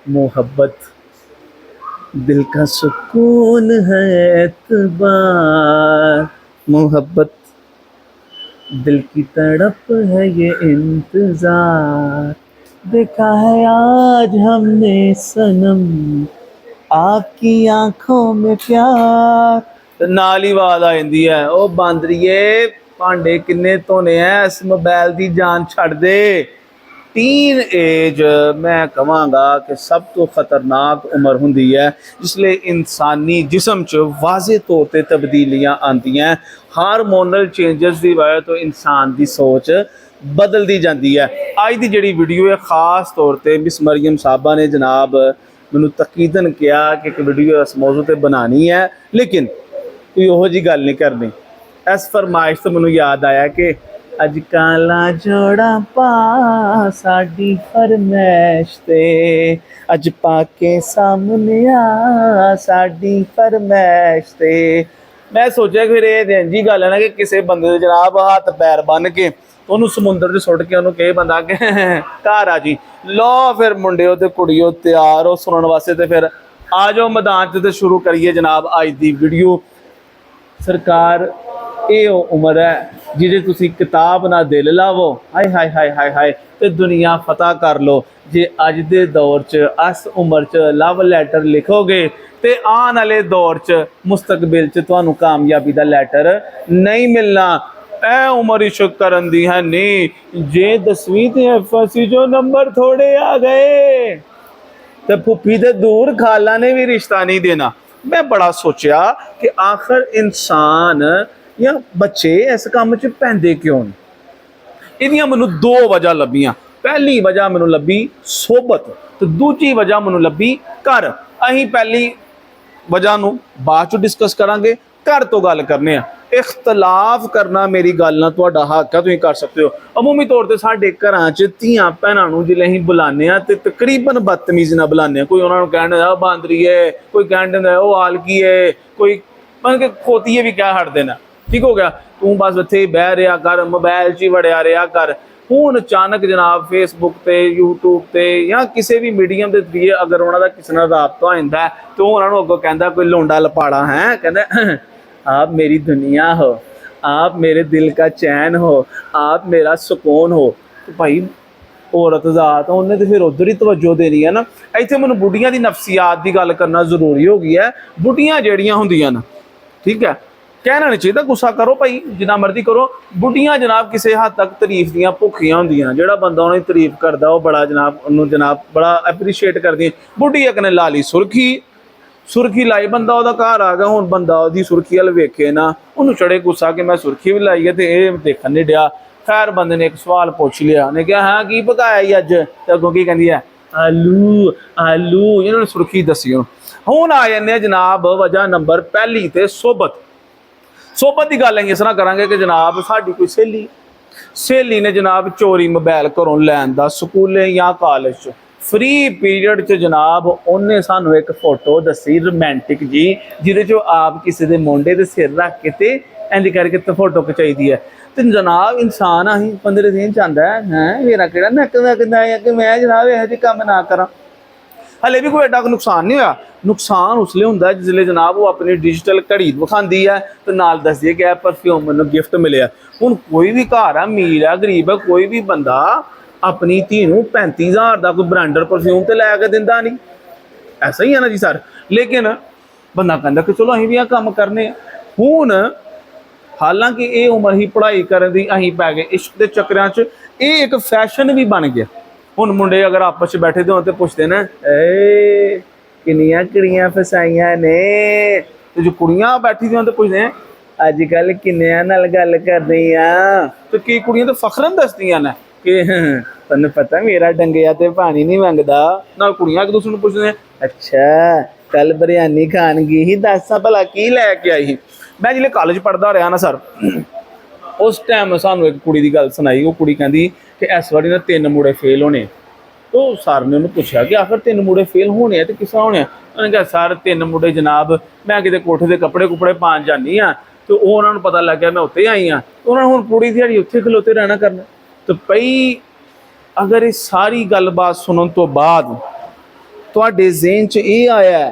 मोहब्बत दिल का सुकून है एतबार, मोहब्बत दिल की तड़प है ये इंतजार, देखा है आज हमने सनम आपकी आंखों में प्यार। ते नाल ही आवाज आ जाती है, ओ बांदरीए भांडे किन्ने धोने हैं, इस मोबाइल की जान छड़ दे। टीन एज मैं कहांगा कि सब तो खतरनाक उम्र हुंदी है जिसले इंसानी जिस्म च वाजे तौर पर तब्दीलियां आंदियां, हारमोनल चेंजेस की वजह तो इंसान की सोच बदलती जाती है। अज की जी वीडियो है खास तौर पर मिस मरियम साहबा ने जनाब मैनू तकीदन कहा कि एक वीडियो इस मौजू पर बनानी है, लेकिन कोई ओहो जी गल नहीं करनी। इस फरमाइश तो मैनू याद आया कि अज काला जोड़ा पा साडी फरमैश ते, अज पाके सामने आ साडी फरमैश ते। मैं सोचा फिर ये जी गल है ना कि किसी बंदे दे जनाब हाथ पैर बन के उन्होंने समुंदर च सुट के उन्होंने कहे बंदा कि घर आ जी, लो फिर मुंडियो ते कुड़ियो तैयार हो सुनने वास्ते, तो फिर आ जाओ मैदान च, शुरू करिए जनाब अज की वीडियो। सरकार ये उम्र है जिहदे तुसी किताब ना दिल लावो, हाय हाय हाय हाय हाय, तो दुनिया फतह कर लो। जे अज दे दौर च इस उम्र च लव लैटर लिखोगे तो आने वाले दौर च मुस्तकबिल च तुहानू कामयाबी का लैटर नहीं मिलना। ए उम्र इश्क करन दी है नहीं, जे 10वीं ते एफएससी जो नंबर थोड़े आ गए तो फुफी दे दूर खाला ने भी रिश्ता नहीं देना। मैं बड़ा सोचा कि आखिर इंसान या बच्चे इस काम च पैंदे क्यों नहीं। इहदियां मैनू दो वजह लभियां। पहली वजह मैनू लभी सोबत, तो दूजी वजह मैनू लभी घर। अहीं पहली वजह नू बाद चों डिस्कस करांगे, घर तो गल करने आ। इख्तलाफ करना मेरी गल नाल तुहाडा हक है, तुसीं कर सकते हो। अमूमी तौर पर साडे घरां च धीआं भैणां नूं जिल्ले असीं बुलाने आ ते तकरीबन बदतमीजी नाल बुलाने आ। कोई उन्हां नूं कहण दिंदा बांदरी है, कोई कहण दिंदा ओ आलकी है, कोई मतलब कि खोतीए भी कह छड्डदे ने। ठीक हो गया, तू बस इत्थे बह रहा कर, मोबाइल च ही वड़िया रहा कर। हुण अचानक जनाब फेसबुक ते यूट्यूब ते या किसी भी मीडियम के जरिए अगर उन्होंने किसी नाल राबता हो जाता है तो उन्होंने अगों कहता कोई लौंडा लपाड़ा है, कहता आप मेरी दुनिया हो, आप मेरे दिल का चैन हो, आप मेरा सुकून हो। तो भाई औरत जात उन्हें तो फिर उधर ही तवज्जो देनी है ना। इत्थे मैनूं बुढ़ियां दी नफसियात की गल करना जरूरी हो गई है। बुढ़ियां जिहड़ियां हुंदियां ना, ठीक है, कहना नहीं चाहिए, गुस्सा करो भाई जिन्ना मर्जी करो। बुढ़ियां जनाब किसी हद तक तारीफ दियां भुखियां होंदियां, जिहड़ा बंदा उन्हें तारीफ करता वो बड़ा जनाब उन्होंने जनाब बड़ा एप्रीशिएट करदी। बुढ़ी एक ने ला ली सुरखी, सुरखी लाई, बंदा वह घर आ गया, हुण बंदा वही सुरखी वाल वेखे ना, उन्होंने चढ़े गुस्सा कि मैं सुरखी भी लाई है तो ये देखन नहीं दिया। खैर बंदे ने एक सवाल पूछ लिया, ने कहा हाँ की पकाया अज, तो अगों की कहती है आलू आलू, इन्होंने सुरखी दसी। हुण आ जाने जनाब वजह नंबर पहली ते सोबत। सोबत की गल असीं इस तरह करांगे कि जनाब साडी कोई सहेली ने जनाब चोरी मोबाइल घरों लैन दा स्कूले या कॉलेज च फ्री पीरियड च जनाब उन्हें सानू एक फोटो दसी रोमांटिक जी, जिहदे चो आप किसी के मोंडे ते सिर रख के ते इंज करके तो फोटो खिचाई दी है। तो जनाब इंसान असीं बंदे दे चाहता है मेरा किहड़ा नक वकदा है कि मैं जनाब इहो जिहा काम ना करा। हले भी कोई एडा नुकसान नहीं होया। नुकसान उसले हुंदा जिसले जनाब वो अपनी डिजिटल घड़ी विखाती है तो नाल दसदी है कि परफ्यूम मैनूं गिफ्ट मिले। हुण कोई भी घर है, अमीर है गरीब है, कोई भी बंदा अपनी धी नूं 35,000 का कोई ब्रांडर परफ्यूम तो लैके दिंदा नहीं, ऐसा ही है ना जी सर। लेकिन बंदा कहता कि चलो असीं भी काम करने। हुण हालांकि ये उम्र ही पढ़ाई करन दी, असीं पै गए इश्क के चक्करां च, ये एक फैशन भी बन गया। हुण मुंडे अगर आपस में बैठे हो तो पुछते ना किनियां कुड़ियां फसाइयां ने, तो जो कुड़ियां बैठी दी तो पुछते हैं अजकल किन्नियां नाल गल करदी आ, तो कई कुड़ियां तो फखरन दसदियां ने कि तैनूं पता मेरा डंगिया ते पानी नहीं मंगदा। नाल कुड़ियां एक दूसरे नूं पुछदे हैं अच्छा कल बिरयानी खान गई ही, दस भला की लैके आई ही। मैं जिसले कॉलेज पढ़दा रहा ना सर, उस टाइम सानू एक कुड़ी की गल सुनाई। वो कुड़ी कहती कि इस बारी ना 3 मुड़े फेल होने। तो सर ने उन्होंने पूछा कि आखिर 3 मुड़े फेल होने तो किस तरह होने। उन्होंने कहा सर 3 मुड़े जनाब मैं कितने कोठे के कपड़े कुपड़े पान जानी हाँ, तो उन्होंने पता लग गया मैं उत्ते आई हाँ, तो उन्होंने हुण पूरी दिहाड़ी उत्थे खलोते रहना करना। तो पई अगर ये सारी गलबात सुनने तो बाद ਤੁਹਾਡੇ ज़हन च ये आया है,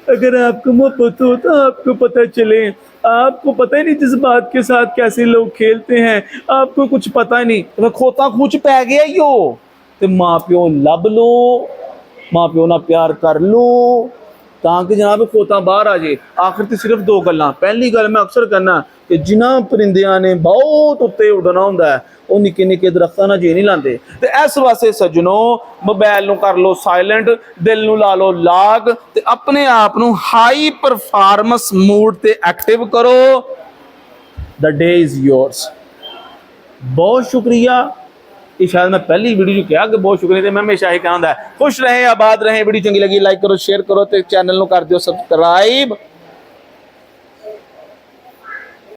अगर आपको मोहब्बत हो तो आपको पता चले, आपको पता ही नहीं जिस बात के साथ कैसे लोग खेलते हैं, आपको कुछ पता ही नहीं। तो खोता खूच पै गया यो, ते माँ प्यो लभ लो, माँ प्यो नाल प्यार कर लो, ताकि जनाब खोता बाहर आ जाए। आखिर तो सिर्फ दो गल्लां। पहली गल मैं अक्सर करना कि जिन्हां परिंदियां ने बहुत उत्ते उड़ना हुंदा है वो निक्के निक्के दरख्तां नाल जी नहीं लांदे। ते इस वास्ते सज्जनों मोबाइल नूं कर लो साइलेंट, दिल नूं ला लो लाग, ते अपने आप नूं हाई परफॉर्मेंस मूड ते एक्टिव करो। The day is yours. बहुत शुक्रिया। ये शायद मैं पहली वीडियो जो कहा कि बहुत शुक्रिया, तो मैं हमेशा ही कहना खुश रहें आबाद रहें। वीडियो चंगी लगी लाइक करो शेयर करो, तो चैनल नूं कर दियो सब्सक्राइब।